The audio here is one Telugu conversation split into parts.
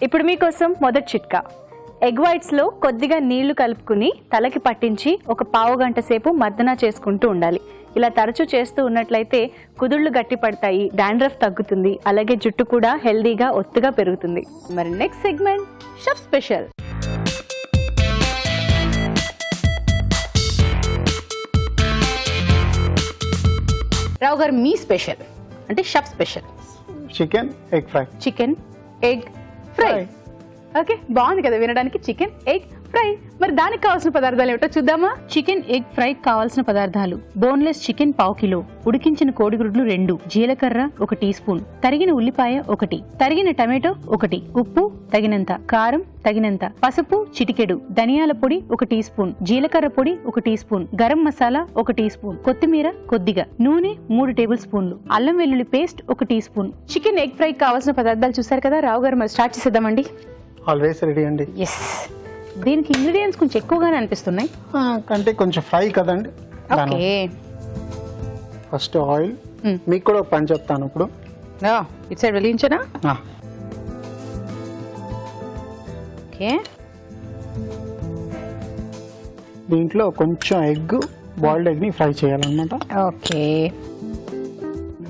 ఇప్పుడు మీకోసం మొదటి చిట్కా. ఎగ్ వైట్స్ లో కొద్దిగా నీళ్లు కలుపుకుని తలకి పట్టించి ఒక పావు గంట సేపు మర్దన చేసుకుంటూ ఉండాలి. ఇలా తరచూ చేస్తూ ఉన్నట్లయితే కుదుళ్లు గట్టి పడతాయి, డాండ్రఫ్ తగ్గుతుంది, అలాగే జుట్టు కూడా హెల్దీగా ఒత్తుగా పెరుగుతుంది. మరి నెక్స్ట్ సెగ్మెంట్ షఫ్ స్పెషల్. రావు గారు, మీ స్పెషల్ అంటే chef special chicken egg fry. Chicken egg fry. Okay, బాగుంది కదా వినడానికి, చికెన్ ఎగ్ ఫ్రై. మరి దానికి కావాల్సిన పదార్థాలు ఏమిటో చూద్దామా? చికెన్ ఎగ్ ఫ్రై కావాల్సిన పదార్థాలు: బోన్లెస్ చికెన్ 1/2 కిలో, ఉడికించిన కోడిగుడ్లు 2, జీలకర్ర 1 టీ స్పూన్, తరిగిన ఉల్లిపాయ 1, తరిగిన టమాటో 1, ఉప్పు తగినంత, కారం తగినంత, పసుపు చిటికెడు, ధనియాల పొడి 1 టీ స్పూన్, జీలకర్ర పొడి 1 teaspoon, garam masala 1 teaspoon, కొత్తిమీర కొద్దిగా, నూనె 3 టేబుల్ స్పూన్లు, అల్లం వెల్లుల్లి paste 1 teaspoon. Chicken egg fry కావాల్సిన పదార్థాలు చూసారు కదా రావు గారు, మరి స్టార్ట్ చేసేద్దామండి. ఆల్వేస్ రెడీ అండి. ఎస్, దీనికి ఇంగ్రీడియంట్స్ కొంచెం ఎక్కువగానే అనిపిస్తున్నాయి. అంటే కొంచెం ఫ్రై కదండి. Okay, first oil. మీకు కూడా ఒక పని చెప్తాను ఇప్పుడు. ఇటు సైడ్ వెలిగించనా? ఓకే, దీంట్లో కొంచెం ఎగ్, బాయిల్డ్ ఎగ్ ని ఫ్రై చేయాలన్నమాట. ఓకే,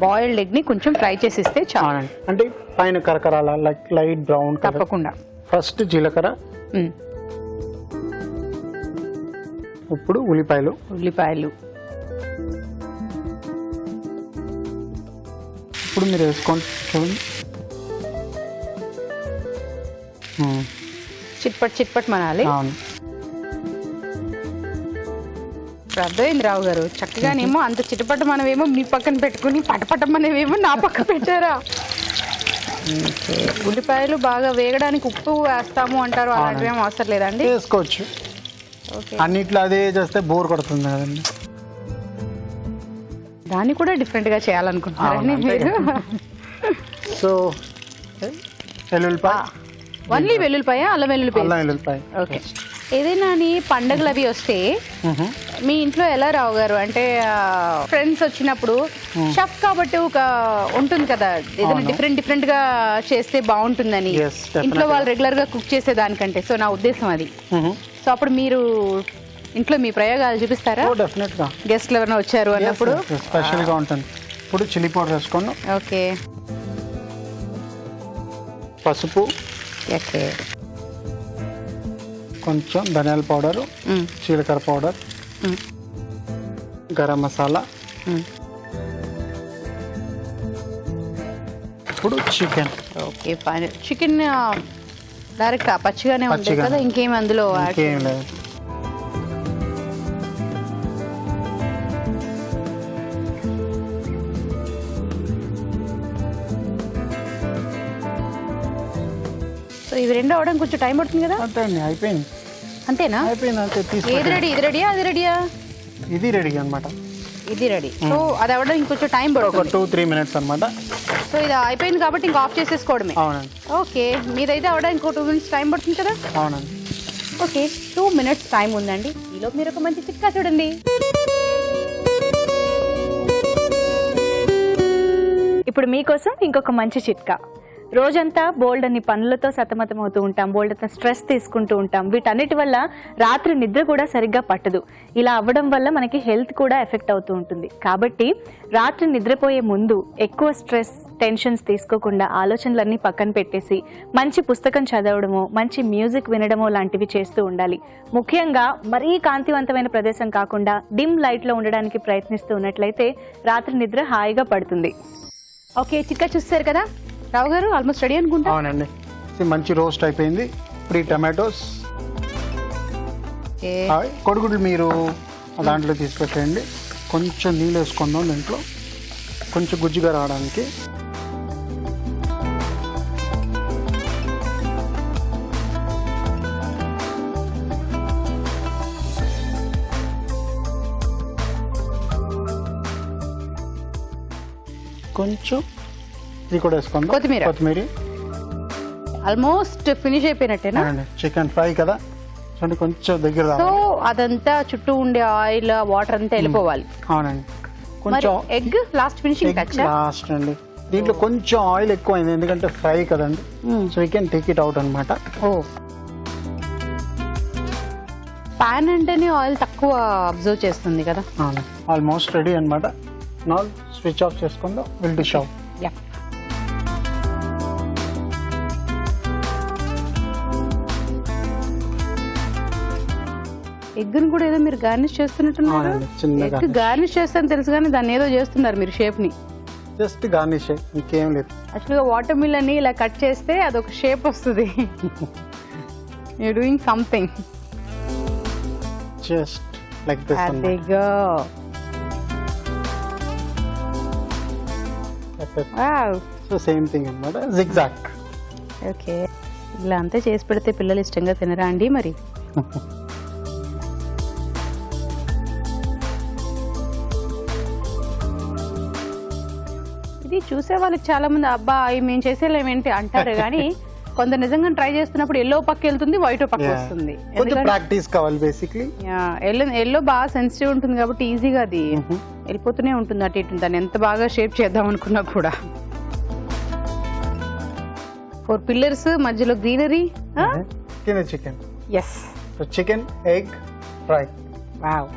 బాయిల్డ్ ఎగ్ ని కొంచెం ఫ్రై చేసిస్తే చాలు. అంటే పైన కరకరాల లైట్ బ్రౌన్. తప్పకుండా. ఫస్ట్ జీలకర్ర, ఇప్పుడు ఉల్లిపాయలు. ఇప్పుడు మీరు వేసుకోండి, చూడండి. చిట్పట్ మనాలి. అవును, అర్థమైంది రావు గారు. చక్కగానేమో అంత చిటపట మనమేమో మీ పక్కన పెట్టుకుని పటపట మనమేమో నా పక్క పెట్టారా. ఉల్లిపాయలు బాగా వేగడానికి ఉప్పు వేస్తాము అంటారు, అలాంటివి ఏమో అవసరం లేదండి? వేసుకోవచ్చు. అన్నిట్లో అదే చేస్తే బోర్ కొడుతుంది కదండి. దాన్ని కూడా డిఫరెంట్ గా చేయాలనుకుంటున్నారండి మీరు. సో వెల్లుల్లిపాయ, ఓన్లీ వెల్లుల్లిపాయ, అల్లం వెల్లుల్లిపాయ. ఓకే. ఏదైనా పండగలు అవి వస్తే మీ ఇంట్లో ఎలా రావు గారు, అంటే ఫ్రెండ్స్ వచ్చినప్పుడు షెఫ్ కాబట్టి ఒక ఉంటుంది కదా, ఏదైనా డిఫరెంట్ గా చేస్తే బాగుంటుందని ఇంట్లో వాళ్ళు రెగ్యులర్ గా కుక్ చేసే దానికంటే. సో నా ఉద్దేశం అది. సో అప్పుడు మీరు ఇంట్లో మీ ప్రయోగాలు చూపిస్తారా? డెఫినెట్ గా. గెస్ట్లు ఎవరైనా వచ్చారు అన్నప్పుడు స్పెషల్ గా ఉంటుంది. ఇప్పుడు చిల్లీ పౌడర్ వేసుకోండి. ఓకే, పసుపు, ఓకే, కొంచెం ధనియాల పౌడర్, జీలకర్ర పౌడర్, గరం మసాలా. ఇప్పుడు చికెన్. ఓకే, చికెన్ డైరెక్ట్ పచ్చిగానే ఉంటుంది కదా, ఇంకేం అందులో ఇంకేం లేదు. సో ఇవి రెండు అవడం కొంచెం టైం పడుతుంది కదా? అంతే అండి, అయిపోయింది. అంతేనా? అయిపోయింది అంతే. ఏది రెడీ? ఇది రెడీయా? అది రెడీయా? ఇది రెడీ అనమాట. ఇది రెడీ. సో అది అవ్వడం ఇంకొంచెం టైం పడుతుంది, ఒక 2-3 మినిట్స్ అనమాట. సో ఇది అయిపోయింది కాబట్టి ఇంకా ఆఫ్ చేసేసుకోవడమే. అవునండి. ఓకే, మీదైతే అవడానికి ఇంకో 2 మినిట్స్ టైం పడుతుంది కదా? అవునండి. ఓకే, 2 మినిట్స్ టైం ఉందండి. ఈలోపు మీరు ఒక మంచి చిట్కా చూడండి. ఇప్పుడు మీకోసం ఇంకొక మంచి చిట్కా. రోజంతా బోల్డ్ అన్ని పనులతో సతమతమవుతూ ఉంటాం, బోల్డ్ అంతా స్ట్రెస్ తీసుకుంటూ ఉంటాం. వీటన్నిటి వల్ల రాత్రి నిద్ర కూడా సరిగ్గా పట్టదు. ఇలా అవ్వడం వల్ల మనకి హెల్త్ కూడా ఎఫెక్ట్ అవుతూ ఉంటుంది. కాబట్టి రాత్రి నిద్రపోయే ముందు ఎక్కువ స్ట్రెస్, టెన్షన్స్ తీసుకోకుండా ఆలోచనలన్నీ పక్కన పెట్టేసి మంచి పుస్తకం చదవడమో, మంచి మ్యూజిక్ వినడమో లాంటివి చేస్తూ ఉండాలి. ముఖ్యంగా మరీ కాంతివంతమైన ప్రదేశం కాకుండా డిమ్ లైట్లో ఉండడానికి ప్రయత్నిస్తూ ఉన్నట్లయితే రాత్రి నిద్ర హాయిగా పడుతుంది. ఓకే, చిట్కా చూస్తారు కదా రావు గారు, ఆల్మోస్ట్ రెడీ అనుకుంటా. అవునండి, మంచి రోస్ట్ అయిపోయింది. ఇప్పుడు ఈ టమాటోస్, కొడుగుడ్లు మీరు దాంట్లో తీసుకొచ్చేయండి. కొంచెం నీళ్ళు వేసుకుందాం దీంట్లో, కొంచెం గుజ్జుగా రావడానికి. కొంచెం ఇది కూడా వేసుకుందాం, కొత్తిమీర. ఆల్మోస్ట్ ఫినిష్ అయిపోయినట్టేనా? చికెన్ ఫ్రై కదా, చూడండి కొంచెం దగ్గర. సో అదంతా చుట్టూ ఉండే ఆయిల్, వాటర్ అంతా వెళ్ళిపోవాలి. అవునండి. కొంచెం egg last finishing touch. Last అండి, దీంట్లో కొంచెం ఆయిల్ ఎక్కువైంది ఎందుకంటే ఫ్రై కదండి, so you can take it out అనమాట. ఓ పాన్ అంటేనే ఆయిల్ తక్కువ అబ్జర్వ్ చేస్తుంది కదా. ఆల్మోస్ట్ రెడీ అనమాట. నా స్విచ్ ఆఫ్ చేసుకుందాం, విల్ డిష్ అవుట్. ఎగ్ని కూడా ఏదో మీరు గార్నిష్ చేస్తున్నట్టున్నారు. చిన్నగా ఎగ్ గార్నిష్ చేస్తారని తెలుసు కానీ దాన్ని ఏదో చేస్తున్నారు మీరు షేప్ ని. జస్ట్ గార్నిష్, ఇంకేం లేదు. యాక్చువల్గా వాటర్ మిలన్ ని ఇలా కట్ చేస్తే అదొక షేప్ వస్తుంది. You doing something. Just like this అదిగో. వావ్. సో సేమ్ థింగ్ అన్నమాట, జిగ్జాగ్. ఓకే, ఇలా అంతా చేసి పెడితే పిల్లలు ఇష్టంగా తినరా అండి మరి? ఇది చూసే వాళ్ళకి చాలా మంది అబ్బా అవి మేము చేసేలేమేంటి అంటారు కానీ కొంత నిజంగా ట్రై చేస్తున్నప్పుడు ఎల్లో పక్క వెళ్తుంది, వైట్ పక్క వస్తుంది. ప్రాక్టీస్ కావాలి బేసిక్లీ. ఎల్లో బాగా సెన్సిటివ్ ఉంటుంది కాబట్టి ఈజీగా అది వెళ్ళిపోతూనే ఉంటుంది అటు ఇటు. దాన్ని ఎంత బాగా షేప్ చేద్దాం అనుకున్నా కూడా. 4 పిల్లర్స్ మధ్యలో greenery. Chicken. Yes, chicken egg fry. Wow.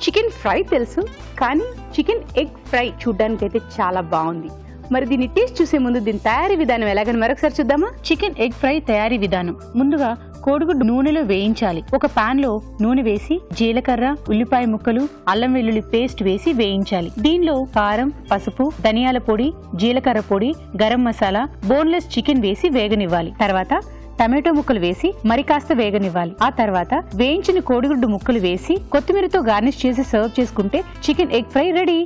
Chicken fry తెలుసు కానీ చికెన్ ఎగ్ ఫ్రై చూడ్డానికి అయితే చాలా బాగుంది. మరి దీన్ని టేస్ట్ చూసే ముందు దీని తయారీ విధానం ఎలాగని మరొకసారి చూద్దామా. చికెన్ ఎగ్ ఫ్రై తయారీ విధానం. ముందుగా కోడిగుడ్డు నూనెలో వేయించాలి. ఒక పాన్ లో నూనె వేసి జీలకర్ర, ఉల్లిపాయ ముక్కలు, అల్లం వెల్లుల్లి పేస్ట్ వేసి వేయించాలి. దీనిలో కారం, పసుపు, ధనియాల పొడి, జీలకర్ర పొడి, గరం మసాలా, బోన్లెస్ చికెన్ వేసి వేగనివ్వాలి. తర్వాత టమాటో ముక్కలు వేసి మరి కాస్త వేగనివ్వాలి. ఆ తర్వాత వేయించిన కోడిగుడ్డు ముక్కలు వేసి కొత్తిమీరతో గార్నిష్ చేసి సర్వ్ చేసుకుంటే చికెన్ ఎగ్ ఫ్రై రెడీ.